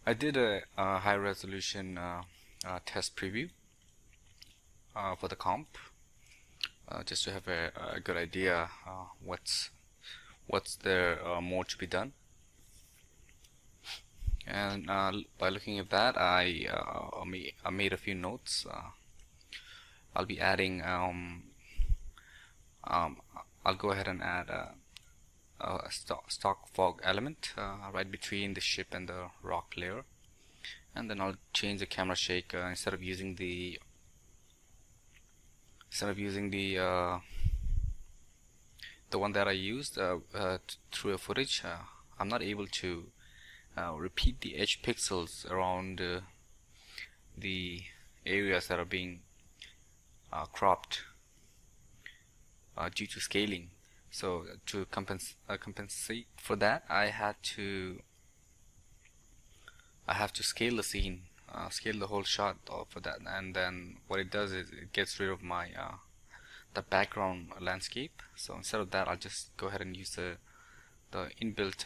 I did a high resolution test preview for the comp, just to have a good idea what's there more to be done. And by looking at that, I made a few notes. I'll be adding. I'll go ahead and add a stock fog element right between the ship and the rock layer, and then I'll change the camera shake. Instead of using the one that I used through a footage, I'm not able to repeat the edge pixels around the areas that are being cropped due to scaling. So to compensate for that, I have to scale the scene, scale the whole shot for that, and then what it does is it gets rid of my the background landscape. So instead of that, I'll just go ahead and use the inbuilt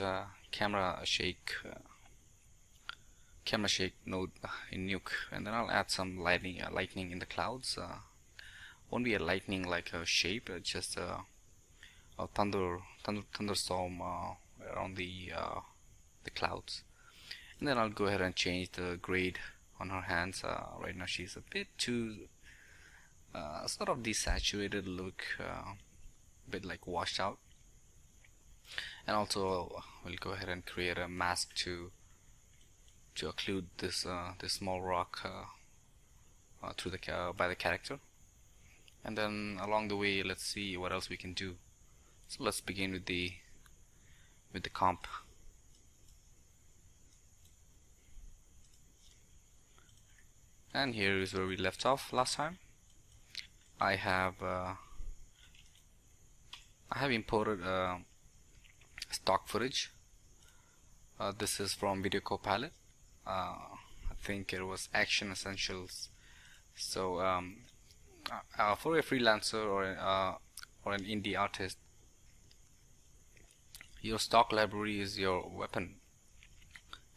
camera shake node in Nuke, and then I'll add some lightning in the clouds. Won't be a lightning like a shape, just a thunderstorm around the clouds. And then I'll go ahead and change the grade on her hands. Right now she's a bit too sort of desaturated look, a bit like washed out. And also we'll go ahead and create a mask to occlude this small rock through by the character. And then along the way, let's see what else we can do. So let's begin with the comp. And here is where we left off last time. I have imported stock footage. This is from Video Copilot. I think it was Action Essentials. So for a freelancer or an indie artist, your stock library is your weapon.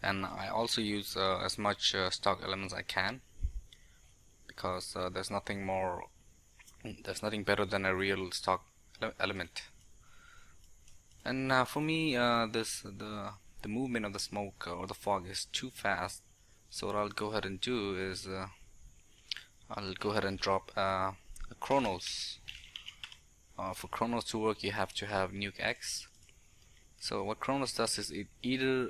And I also use as much stock elements I can, because there's nothing better than a real stock element. And for me, the movement of the smoke or the fog is too fast. So what I'll go ahead and do is I'll go ahead and drop a Chronos. For Chronos to work, you have to have Nuke X. So what Chronos does is it either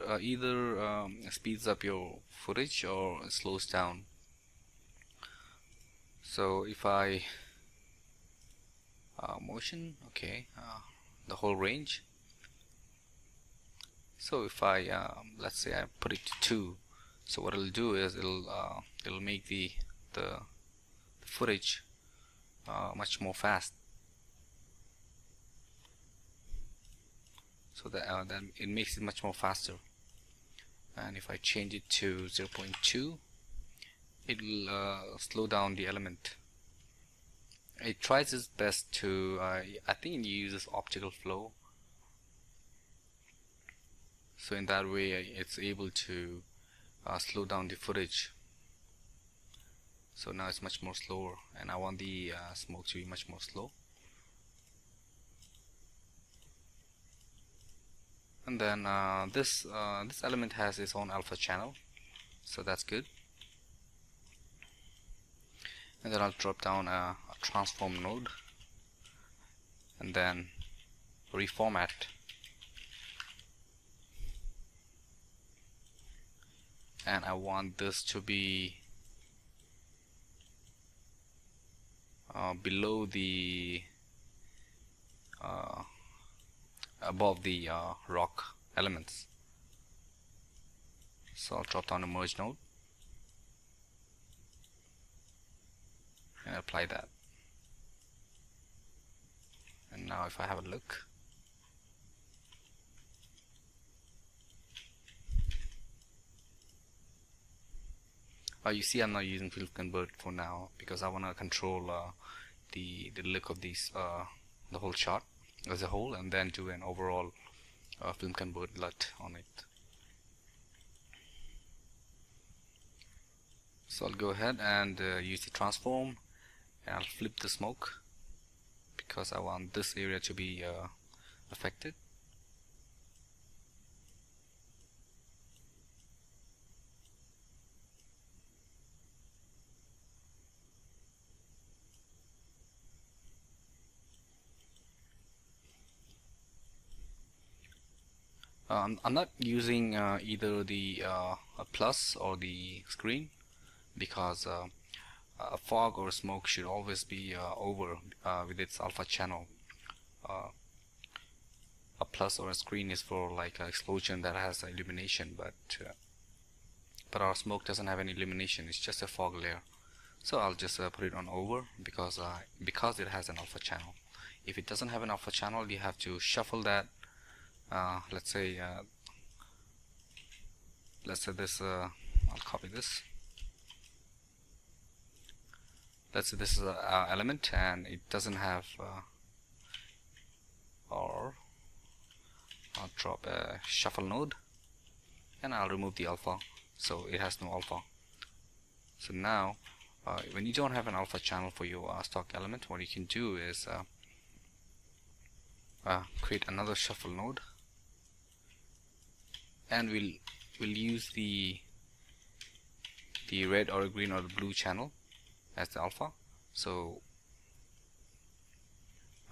speeds up your footage or it slows down. So if I motion, okay, the whole range. So if I let's say I put it to 2, so what it'll do is it'll make the footage much more fast. So that it makes it much more faster. And if I change it to 0.2, it'll slow down the element. It tries its best to I think it uses optical flow, so in that way it's able to slow down the footage. So now it's much more slower, and I want the smoke to be much more slow. And then this element has its own alpha channel, so that's good. And then I'll drop down a transform node, and then reformat. And I want this to be below the above the rock elements. So I'll drop down a merge node and apply that. And now if I have a look, you see I'm not using film convert for now, because I want to control the look of these the whole shot as a whole, and then do an overall film convert LUT on it. So I'll go ahead and use the transform, and I'll flip the smoke because I want this area to be affected. I'm not using either the a plus or the screen because a fog or smoke should always be over with its alpha channel. A plus or a screen is for like an explosion that has illumination, but our smoke doesn't have any illumination. It's just a fog layer. So I'll just put it on over because it has an alpha channel. If it doesn't have an alpha channel, you have to shuffle that. Let's say this. I'll copy this. Let's say this is an element and it doesn't have, or I'll drop a shuffle node and I'll remove the alpha, so it has no alpha. So now, when you don't have an alpha channel for your stock element, what you can do is create another shuffle node, and we'll use the red or the green or the blue channel as the alpha. So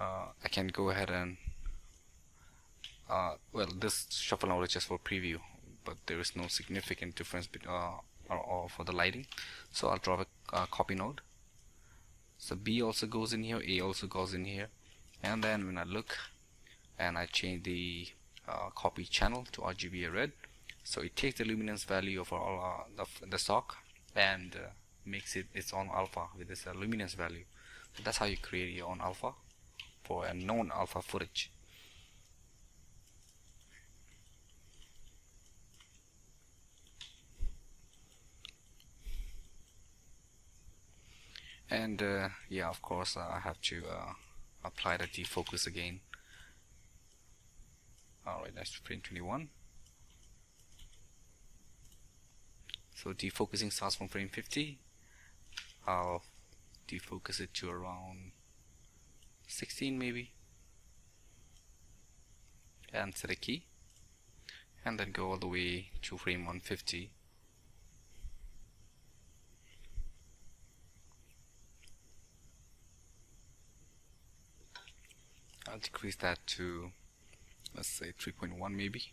I can go ahead and well, this shuffle node is just for preview, but there is no significant difference or for the lighting. So I'll drop a copy node. So B also goes in here, A also goes in here, and then when I look and I change the copy channel to RGB red, so it takes the luminance value of all the stock and makes it its own alpha with this luminance value. So that's how you create your own alpha for a known alpha footage. And yeah, of course I have to apply the defocus again. Alright, that's frame 21. So defocusing starts from frame 50. I'll defocus it to around 16 maybe, and set a key, and then go all the way to frame 150. I'll decrease that to, let's say, 3.1 maybe.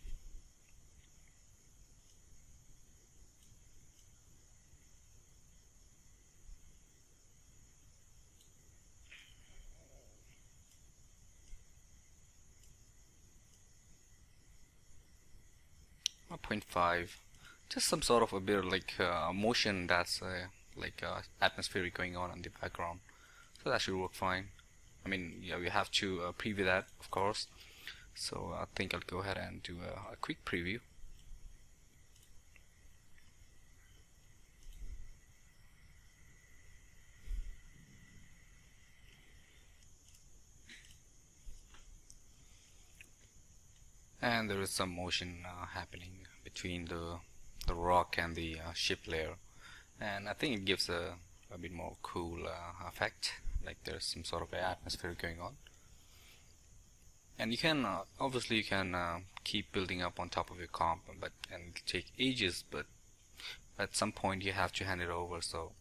Or 0.5, just some sort of a bit of like motion that's like atmospheric going on in the background. So that should work fine. I mean, yeah, we have to preview that, of course. So I think I'll go ahead and do a quick preview. And there is some motion happening between the rock and the ship layer, and I think it gives a bit more cool effect, like there's some sort of atmosphere going on. And you can obviously you can keep building up on top of your comp, and it'll take ages, but at some point you have to hand it over. So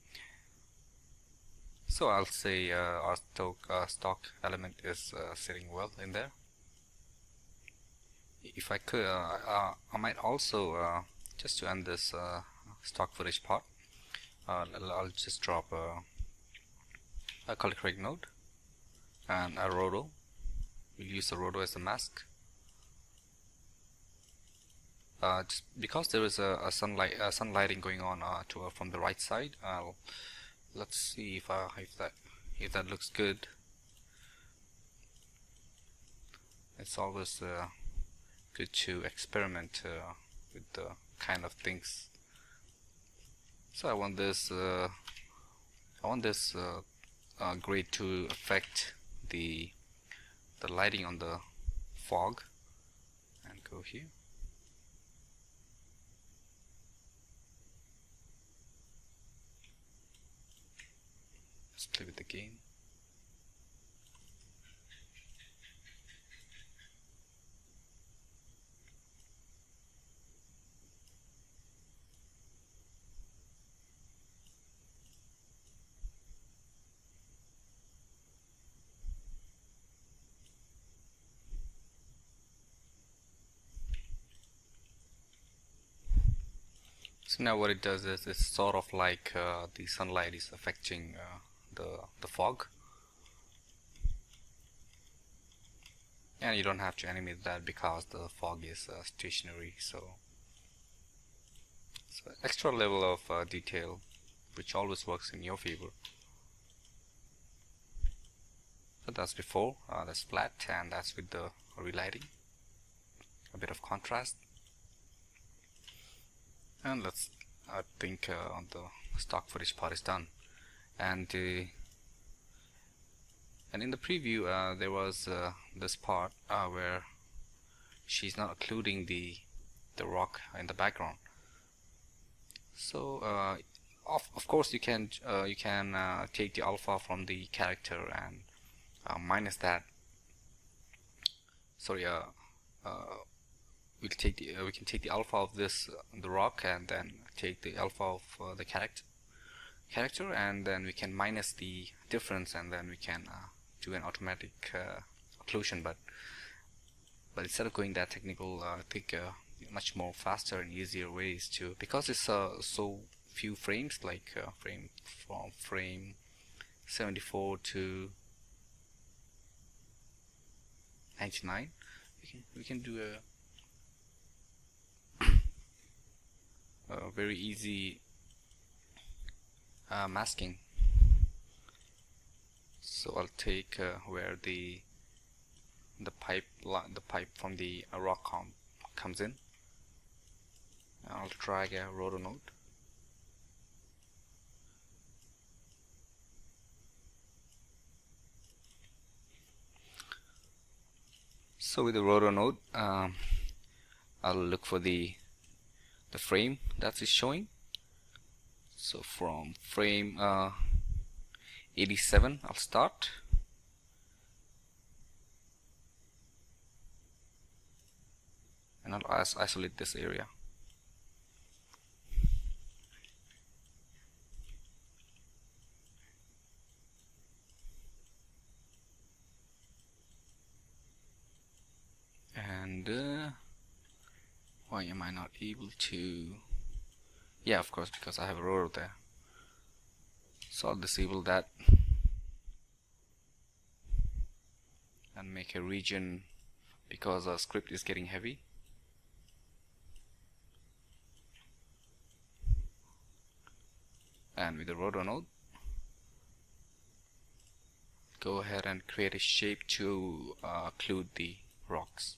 I'll say our stock element is sitting well in there. If I could, I might also just to end this stock footage part, I'll just drop a color correct node and a roto. We'll use the roto as a mask. Just because there is a sunlighting going on from the right side. Let's see if that looks good. It's always good to experiment with the kind of things. So I want this gray to affect the lighting on the fog, and go here. Let's play with the game. So now what it does is it's sort of like the sunlight is affecting the fog, and you don't have to animate that because the fog is stationary. So extra level of detail, which always works in your favor. So that's before, that's flat, and that's with the relighting, a bit of contrast. And let's, I think on the stock footage part is done, and in the preview there was this part where she's not including the rock in the background. So of course you can take the alpha from the character and minus that. Sorry, we can take the alpha of this the rock, and then take the alpha of the character, and then we can minus the difference, and then we can do an automatic occlusion. But instead of going that technical, I think much more faster and easier ways to, because it's so few frames, like from frame 74 to 99, we can do a very easy masking. So I'll take where the pipe from the rock comes in. I'll drag a rotor node. So with the rotor node, I'll look for the frame that is showing. So from frame 87, I'll start. And I'll isolate this area. And why am I not able to? Yeah, of course, because I have a rotor there. So I'll disable that and make a region, because our script is getting heavy. And with the rotor node, go ahead and create a shape to occlude the rocks.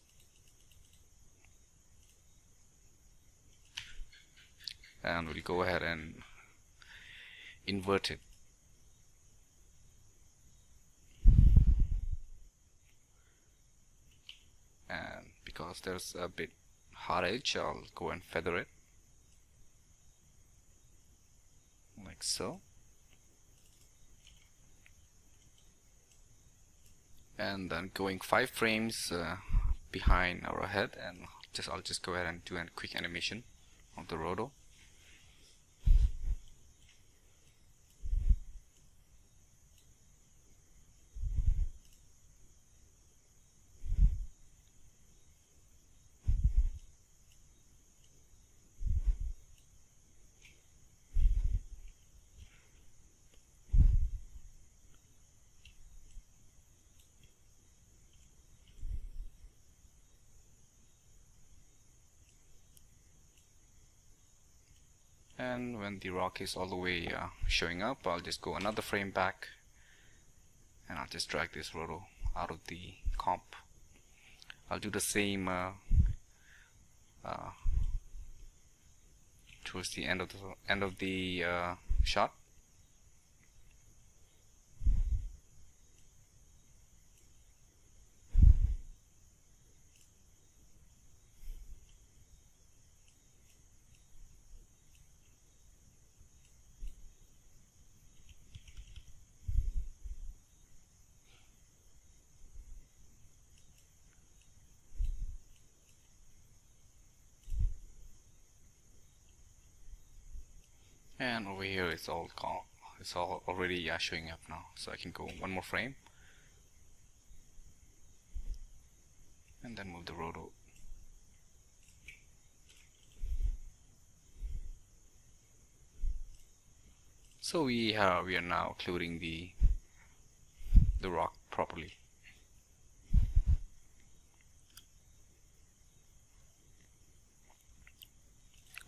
And we'll go ahead and invert it. And because there's a bit hard edge, I'll go and feather it like so. And then going 5 frames behind our head, and I'll just go ahead and do a quick animation of the rotor. And when the rock is all the way showing up, I'll just go another frame back, and I'll just drag this rotor out of the comp. I'll do the same towards the end of the shot. and over here it's all gone. It's all already showing up now, so I can go one more frame and then move the roto. So we are now occluding the rock properly.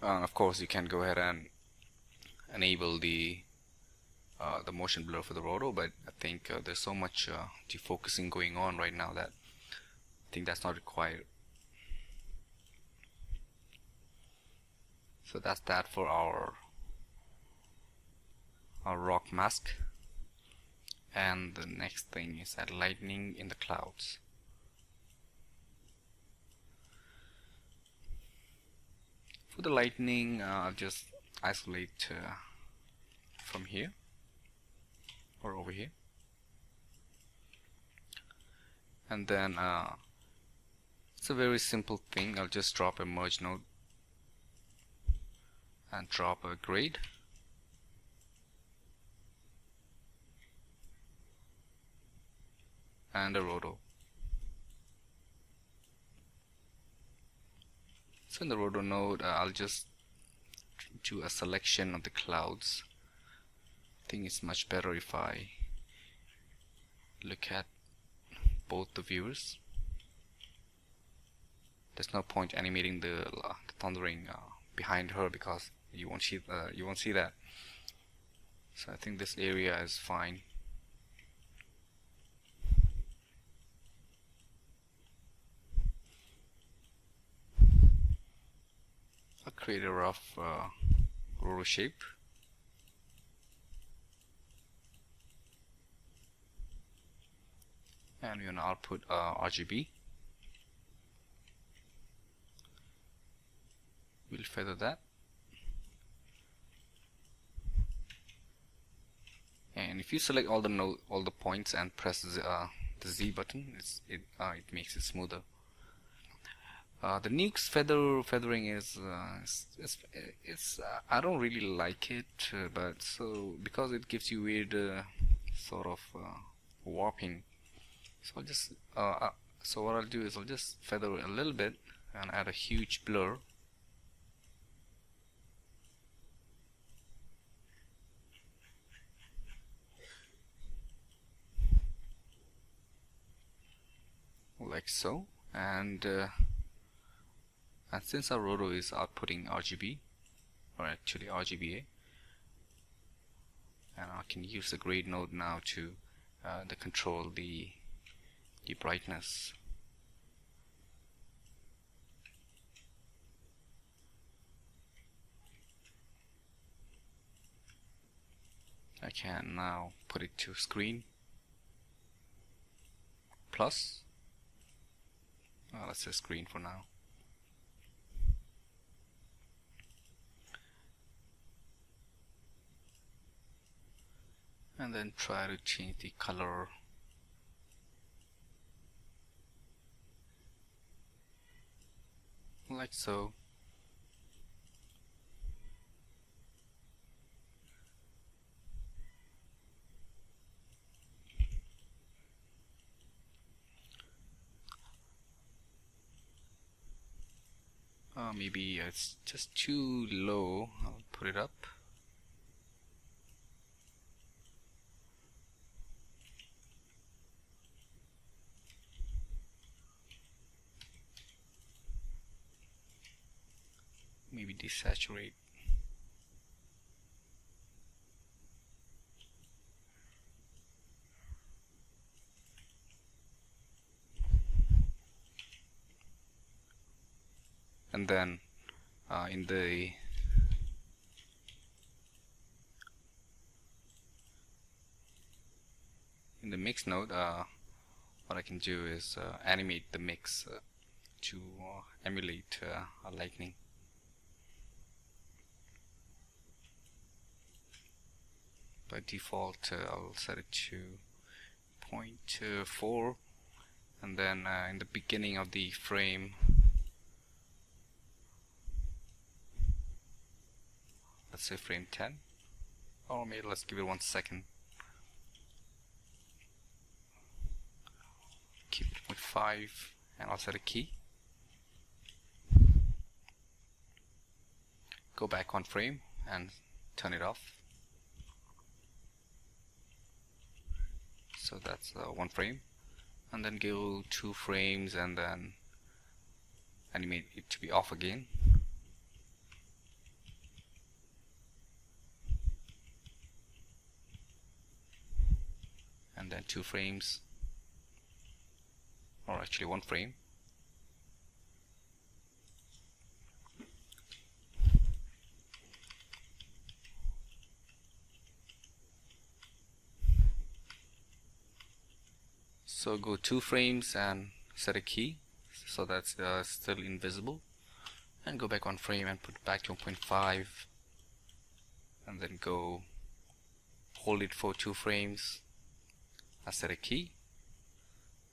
Of course, you can go ahead and enable the motion blur for the roto, but I think there's so much defocusing going on right now that I think that's not required. So that's that for our rock mask. And the next thing is add lightning in the clouds. For the lightning, I'll just isolate from here or over here, and then it's a very simple thing. I'll just drop a merge node and drop a grade, and a roto. So in the roto node, I'll just do a selection of the clouds. I think it's much better if I look at both the views. There's no point animating the thundering behind her because you won't see that. So I think this area is fine. I'll create a rough rotor shape. And we're going to output RGB. We'll feather that. And if you select all the points and press the Z button, it makes it smoother. The Nuke's feathering is I don't really like it, but because it gives you weird sort of warping. So I'll just so what I'll do is I'll just feather a little bit and add a huge blur. Like so, and since our roto is outputting RGB, or actually RGBA, and I can use the grade node now to control the brightness. I can now put it to screen plus. Let's say screen for now. And then try to change the color. Like so. Maybe it's just too low. I'll put it up. Maybe desaturate. And then in the mix node, what I can do is animate the mix to emulate a lightning. By default, I'll set it to 0.4, and then in the beginning of the frame, let's say frame 10, or maybe let's give it 1 second. Keep it with 5, and I'll set a key. Go back 1 frame and turn it off. So that's 1 frame, and then go 2 frames and then animate it to be off again. And then 2 frames, or actually 1 frame. So go 2 frames and set a key so that's still invisible, and go back 1 frame and put it back to 1.5, and then go hold it for 2 frames, set a key,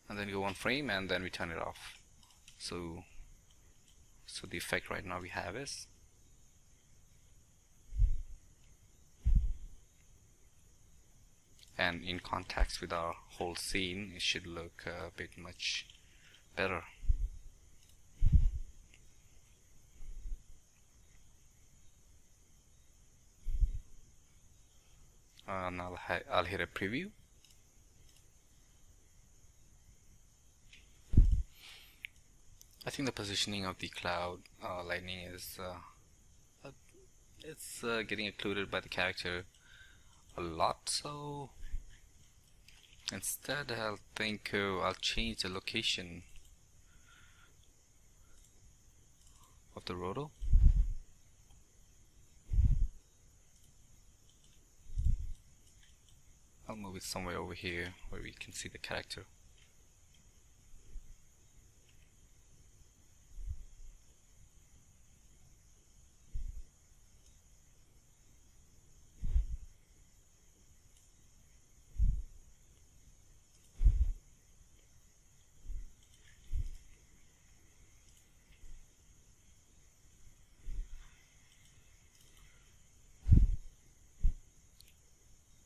and then go 1 frame and then we turn it off. So the effect right now we have is and in context with our whole scene, it should look a bit much better. And I'll hit a preview. I think the positioning of the cloud lightning is it's getting occluded by the character a lot, so instead I'll think I'll change the location of the roto. I'll move it somewhere over here where we can see the character.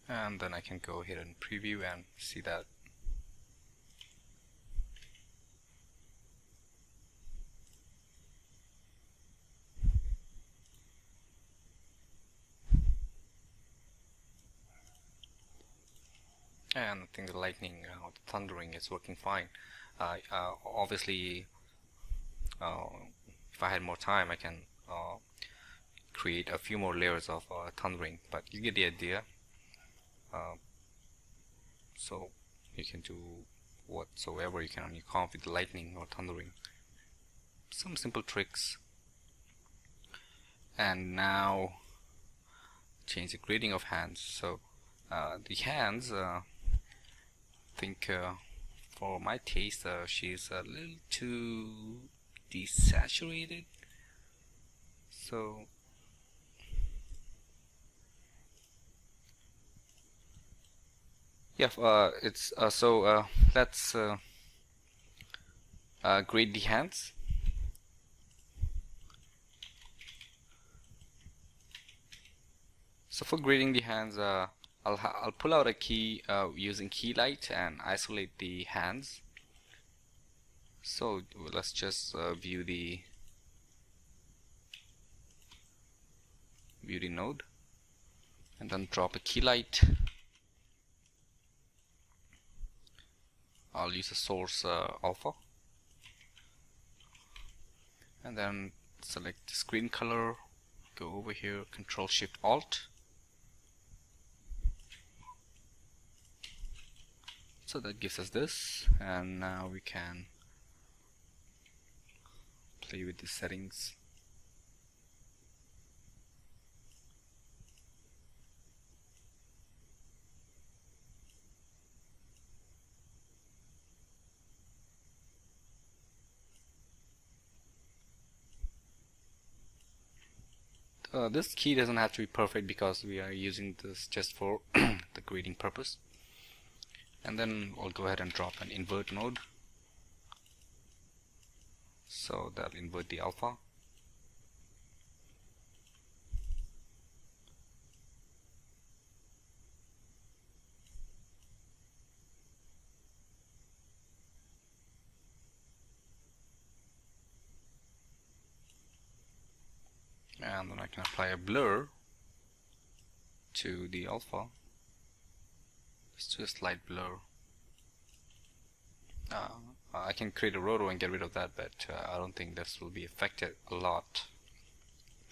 And then I can go ahead and preview and see that. And I think the lightning or the thundering is working fine. Obviously, if I had more time, I can create a few more layers of thundering, but you get the idea. So you can do whatsoever you can on your comp with lightning or thundering. Some simple tricks. And now change the grading of hands. So the hands, I think for my taste, she's a little too desaturated. So yeah, it's let's grade the hands. So for grading the hands, I'll pull out a key using key light and isolate the hands. So let's just view the node, and then drop a key light. I'll use a source alpha, and then select the screen color, go over here, Control Shift Alt. So that gives us this, and now we can play with the settings. This key doesn't have to be perfect because we are using this just for the grading purpose. And then I'll go ahead and drop an invert node. So that'll invert the alpha. and then I can apply a blur to the alpha. Just do a slight blur. I can create a roto and get rid of that, but I don't think this will be affected a lot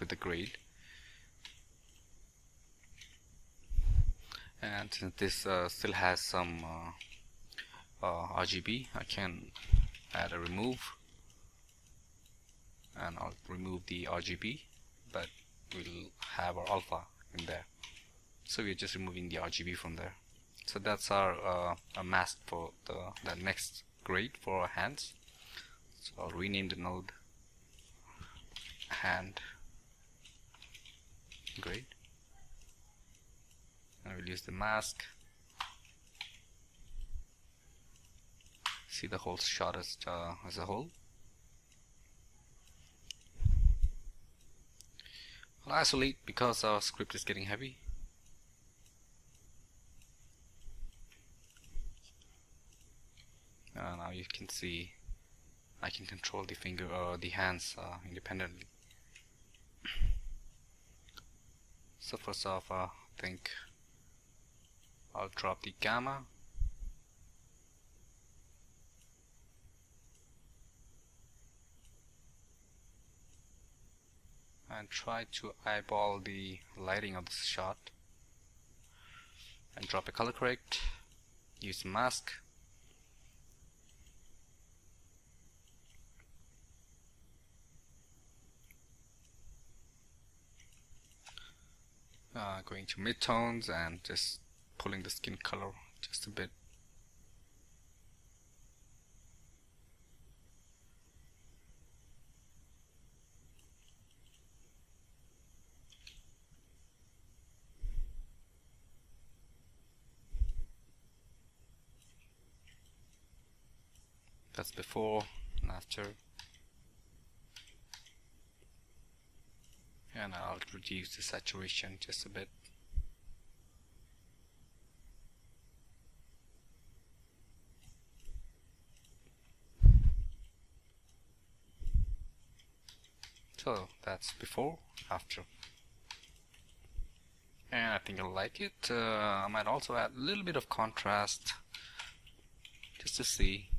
with the grade. And since this still has some RGB, I can add a remove, and I'll remove the RGB, but we'll have our alpha in there. So we're just removing the RGB from there. So that's our a mask for the next grade for our hands. So I'll rename the node hand grade, and we'll use the mask. See the whole shot as a whole. I'll isolate because our script is getting heavy. Now you can see I can control the finger or the hands independently. So first off, I think I'll drop the gamma. And try to eyeball the lighting of this shot, and drop a color correct, use mask, going to midtones and just pulling the skin color just a bit. That's before and after. And I'll reduce the saturation just a bit. So that's before, after. And I think I like it. I might also add a little bit of contrast just to see.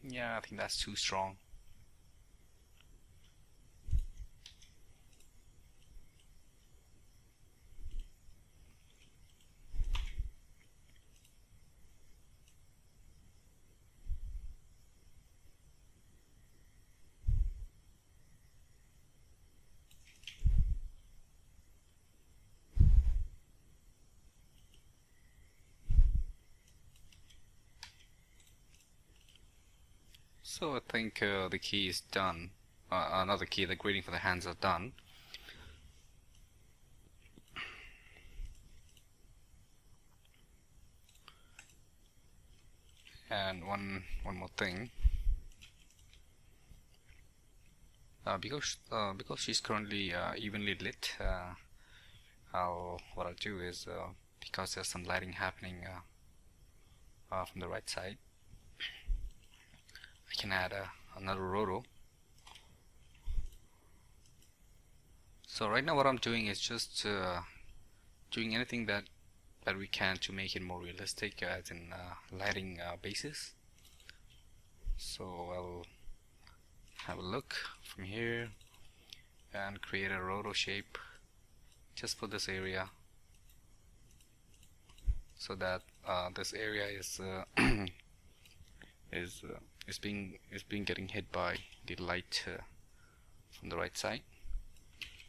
Yeah, I think that's too strong. So I think the key is done. Another key, the grading for the hands are done. And one more thing. Because she's currently evenly lit, what I'll do is because there's some lighting happening from the right side, I can add another roto. So right now what I'm doing is just doing anything that we can to make it more realistic, as in lighting basis. So I'll have a look from here and create a roto shape just for this area, so that this area is being getting hit by the light from the right side.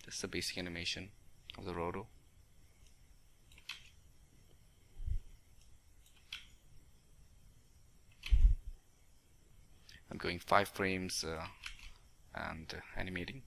That's the basic animation of the roto. I'm going 5 frames and animating.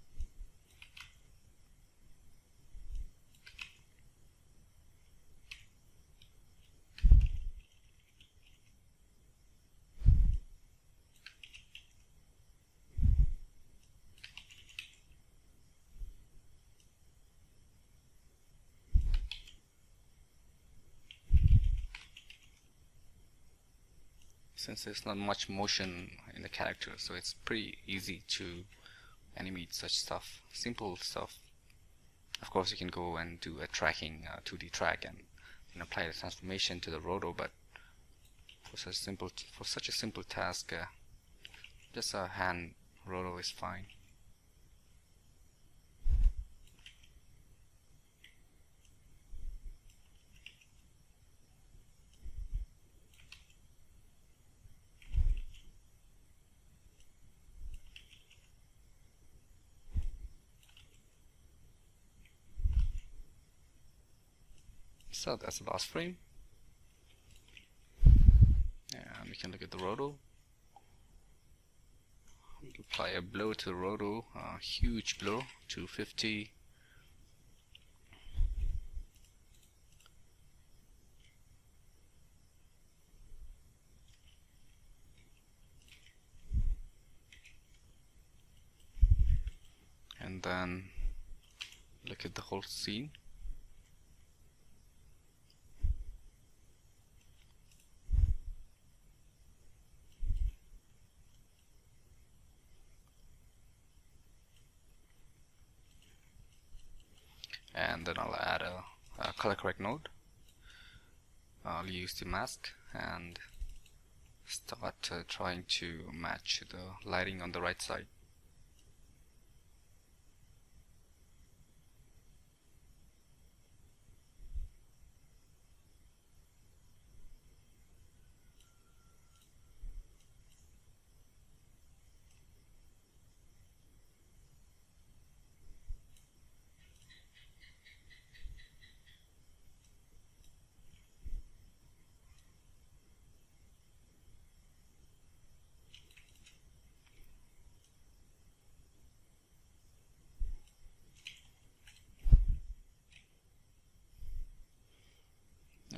Since there's not much motion in the character, so it's pretty easy to animate such stuff, simple stuff. Of course, you can go and do a tracking 2D track and apply the transformation to the roto, but for such a simple task, just a hand roto is fine. So that's the last frame, and we can look at the roto. We apply a blow to the roto, a huge blow, 250. And then look at the whole scene. And then I'll add a color correct node. I'll use the mask and start trying to match the lighting on the right side.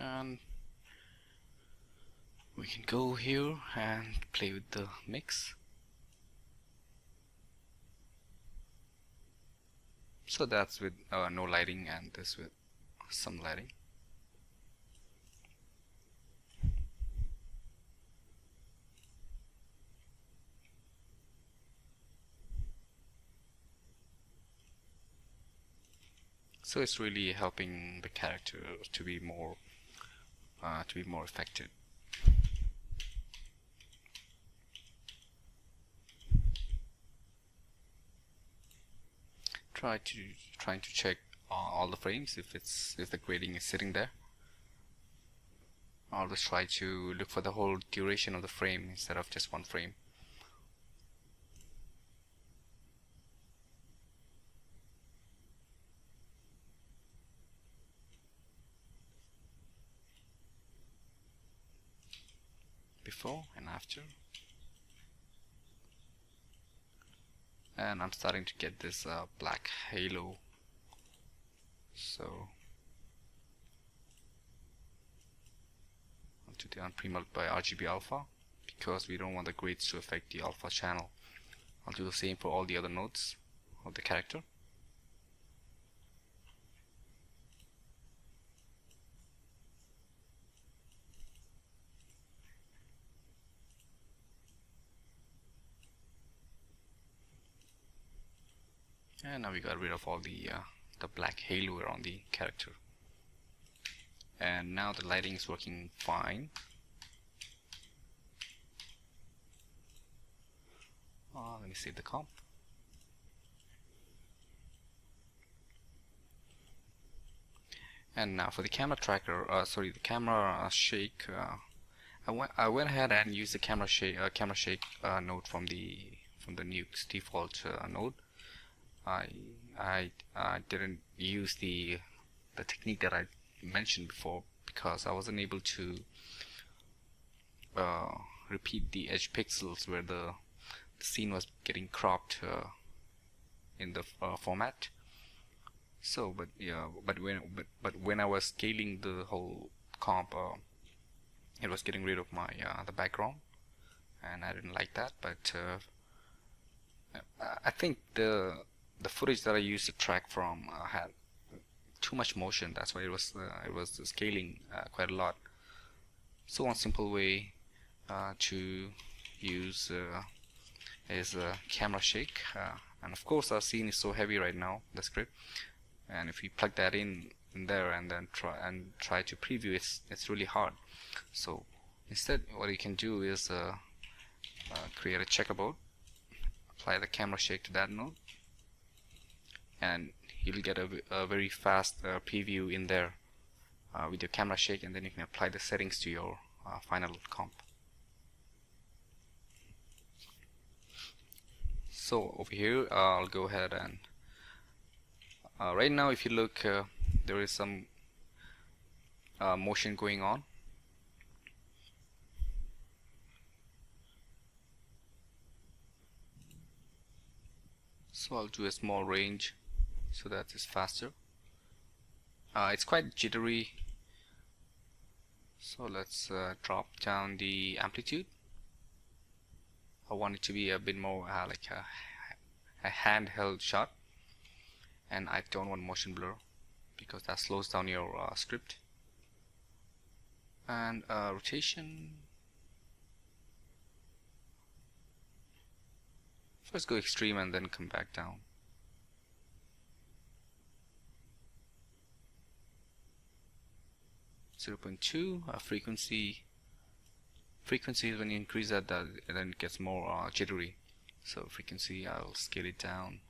And we can go here and play with the mix. So that's with no lighting, and this with some lighting. So it's really helping the character to be more effective. Trying to check all the frames if the grading is sitting there. I'll just try to look for the whole duration of the frame instead of just one frame. Before and after. And I'm starting to get this black halo. So to the pre-mult by RGB alpha, because we don't want the grades to affect the alpha channel. I'll do the same for all the other nodes of the character. And now we got rid of all the black halo around the character. And now the lighting is working fine. Let me save the comp. And now for the camera tracker, the camera shake. I went ahead and used the camera shake node from the Nuke's default node. I didn't use the technique that I mentioned before because I wasn't able to repeat the edge pixels where the scene was getting cropped in the format. So, but when I was scaling the whole comp, it was getting rid of my the background, and I didn't like that. But I think the footage that I used to track from had too much motion. That's why it was scaling quite a lot. So one simple way to use is a camera shake. And of course our scene is so heavy right now, the script, and if we plug that in there and then try to preview, it's really hard. So instead what you can do is create a checkerboard, apply the camera shake to that node, and you'll get a very fast preview in there with your camera shake, and then you can apply the settings to your final comp. So over here I'll go ahead and right now if you look, there is some motion going on. So I'll do a small range so that it's faster. It's quite jittery, so let's drop down the amplitude. I want it to be a bit more like a handheld shot, and I don't want motion blur because that slows down your script. And rotation, first go extreme and then come back down. Frequency is when you increase that, then it gets more jittery. So frequency, I'll scale it down.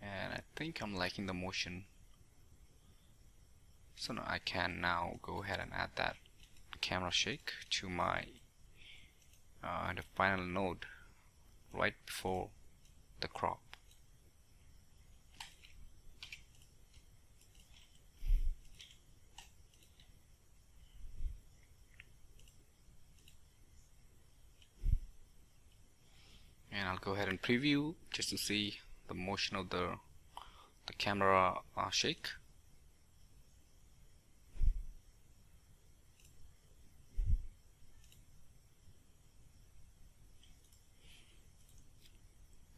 And I think I'm liking the motion. So now I can now go ahead and add that camera shake to my the final node right before the crop. And I'll go ahead and preview just to see the motion of the camera shake.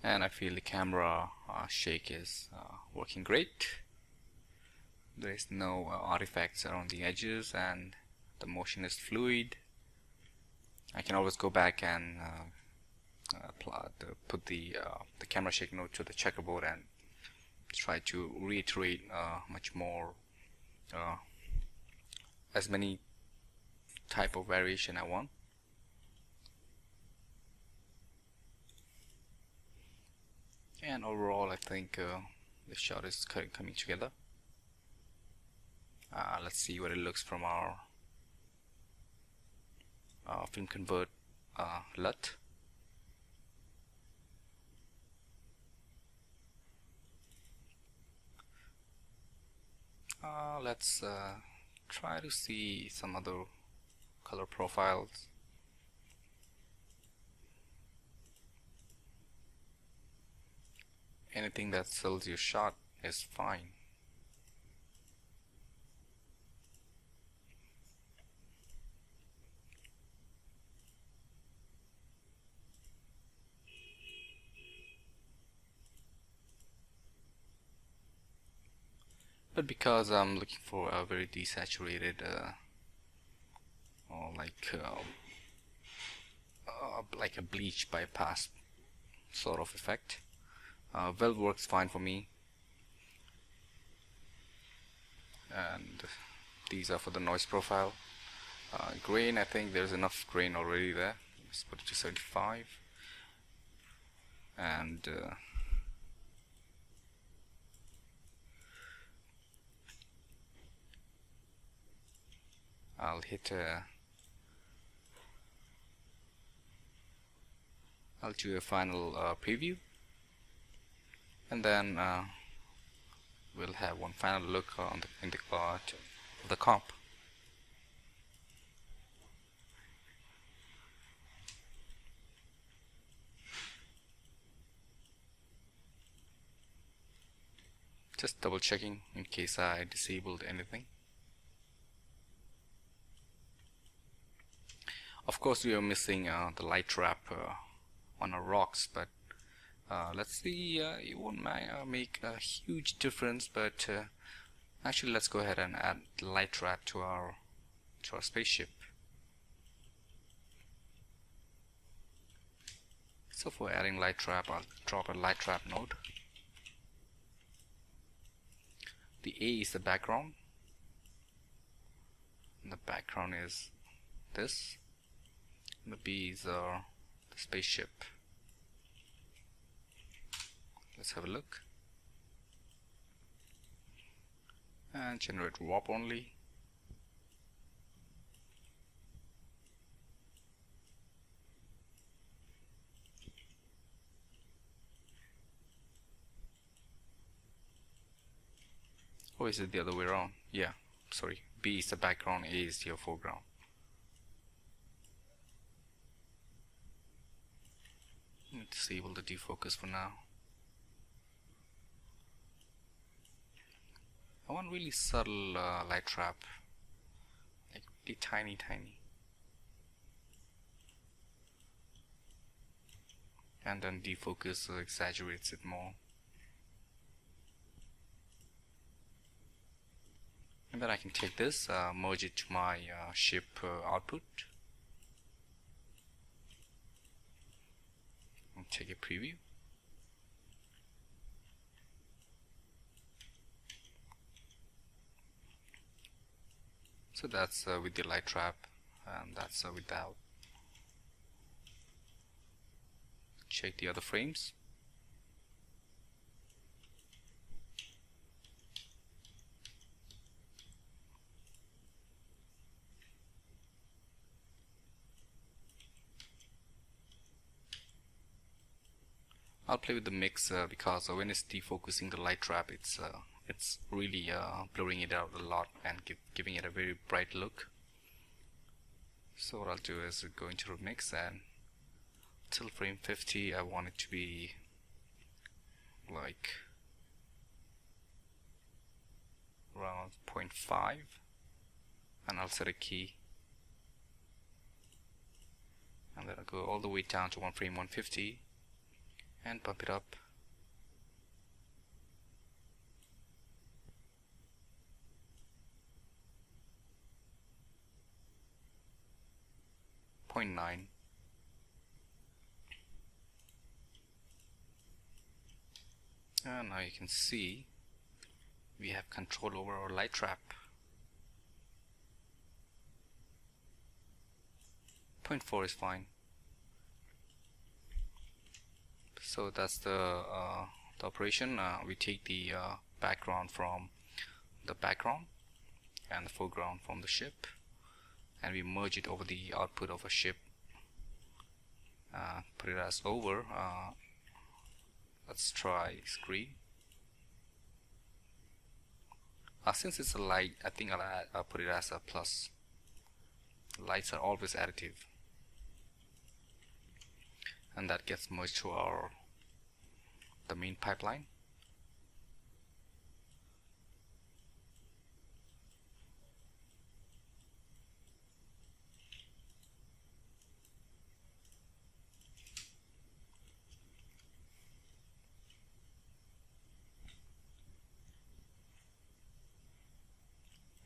And I feel the camera shake is working great. There is no artifacts around the edges, and the motion is fluid. I can always go back and put the camera shake node to the checkerboard and try to reiterate much more, as many type of variation I want. And overall I think the shot is coming together. Let's see what it looks from our film convert LUT. Let's try to see some other color profiles. Anything that sells your shot is fine. But because I'm looking for a very desaturated or like a bleach bypass sort of effect, well works fine for me. And these are for the noise profile. Grain, I think there's enough grain already there. Let's put it to 75. And I'll do a final preview, and then we'll have one final look on in the part of the comp. Just double checking in case I disabled anything. Of course we are missing the light trap on our rocks, but let's see, it won't make a huge difference, but actually let's go ahead and add light trap to our spaceship. So for adding light trap, I'll drop a light trap node. The A is the background, and the background is this, and the B is the spaceship. Let's have a look and generate warp only. Or is it the other way around? Yeah, sorry. B is the background, A is your foreground. Disable the defocus for now. I want really subtle light trap, like really tiny. And then defocus exaggerates it more. And then I can take this, merge it to my ship output, and take a preview. So that's with the light trap, and that's without. Check the other frames. I'll play with the mix because when it's defocusing the light trap, it's really blurring it out a lot and giving it a very bright look. So what I'll do is go into the mix, and till frame 50 I want it to be like around 0.5, and I'll set a key, and then I'll go all the way down to frame 150 and bump it up. .9. And now you can see we have control over our light trap. 0.4 is fine. So that's the operation. We take the background from the background and the foreground from the ship, and we merge it over the output of a ship. Put it as over. Let's try screen. Since it's a light, I think I'll put it as a plus. Lights are always additive, and that gets merged to the main pipeline.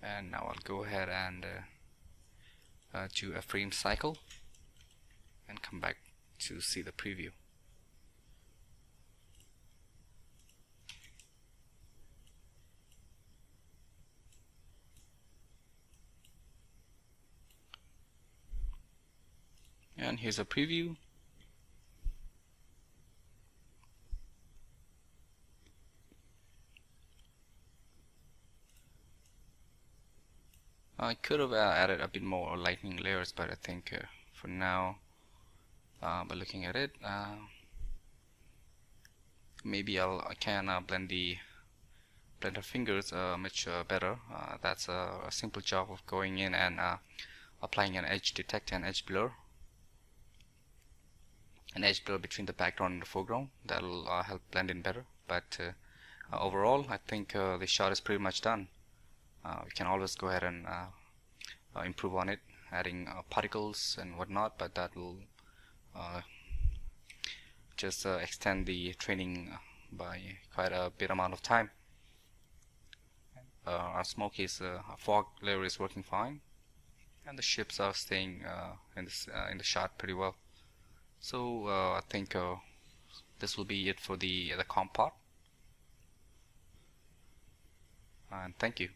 And now I'll go ahead and do a frame cycle and come back to see the preview. And here's a preview. I could have added a bit more lightning layers, but I think for now, by looking at it, maybe I can blend our fingers much better. That's a simple job of going in and applying an edge detect and edge blur. An edge blur between the background and the foreground. That'll help blend in better. But overall, I think the shot is pretty much done. We can always go ahead and improve on it, adding particles and whatnot, but that will just extend the training by quite a bit amount of time. Our smoke is our fog layer is working fine, and the ships are staying in the shot pretty well. So I think this will be it for the comp part, and thank you.